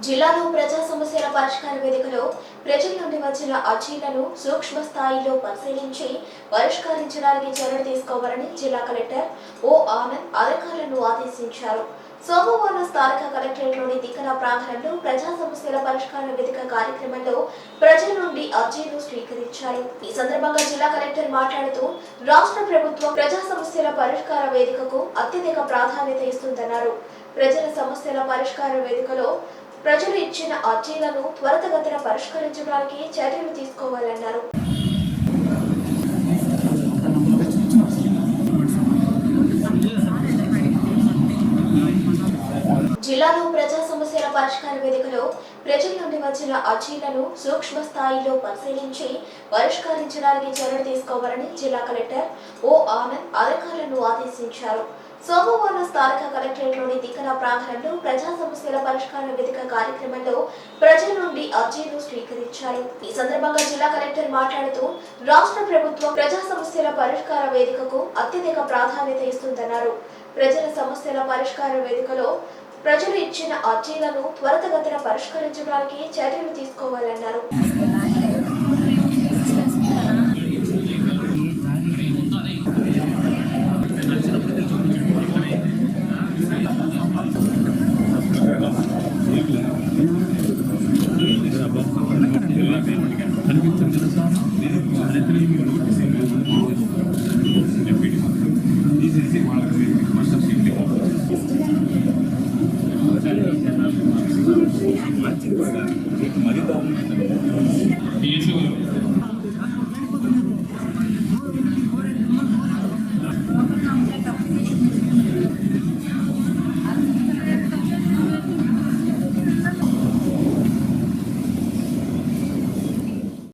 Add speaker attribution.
Speaker 1: జిల్లాలో ప్రజా సమస్యల పరిష్కార వేదికలో ప్రజల నుండి వచ్చిన అర్జీలను సూక్ష్మ స్థాయిలో పరిశీలించి పరిష్కరించడానికి చర్యలు తీసుకోవాలని జిల్లా కలెక్టర్ ఓ ఆనంద్ అధికారులను ఆదేశించారు. సోమవారం స్థానిక కలెక్టరేట్లోని తిక్కన ప్రాంగణంలో ప్రజా సమస్యల పరిష్కార వేదిక కార్యక్రమంలో ప్రజల నుండి అర్జీలు స్వీకరించారు. ఈ సందర్భంగా జిల్లా కలెక్టర్ మాట్లాడుతూ రాష్ట్ర ప్రభుత్వం ప్రజా సమస్యల పరిష్కార వేదికకు అత్యధిక ప్రాధాన్యత ఇస్తుందన్నారు. ప్రజల సమస్యల పరిష్కార వేదికలో ప్రజలు ఇచ్చిన అర్జీలను త్వరితగతిన పరిష్కరించడానికి చర్యలు తీసుకోవాలన్నారు. జిల్లాలో ప్రజా సమస్యల పరిష్కార వేదికలో ప్రజల నుండి వచ్చిన అర్జీలను సూక్ష్మ స్థాయిలో పరిశీలించి పరిష్కరించడానికి చర్యలు తీసుకోవాలని జిల్లా కలెక్టర్ ఓ ఆనంద్ అధికారులను ఆదేశించారు. సోమవారం స్థానిక కలెక్టరేట్లోని తిక్కన ప్రాంగణంలో ప్రజా సమస్యల పరిష్కార వేదిక కార్యక్రమంలో ప్రజల నుండి అర్జీలు స్వీకరించారు. ఈ సందర్భంగా జిల్లా కలెక్టర్ మాట్లాడుతూ రాష్ట్ర ప్రభుత్వం ప్రజా సమస్యల పరిష్కార వేదికకు అత్యధిక ప్రాధాన్యత ఇస్తుందన్నారు. ప్రజల సమస్యల పరిష్కార వేదికలో ప్రజలు ఇచ్చిన అర్జీలను త్వరితగతిన పరిష్కరించడానికి చర్యలు తీసుకోవాలన్నారు.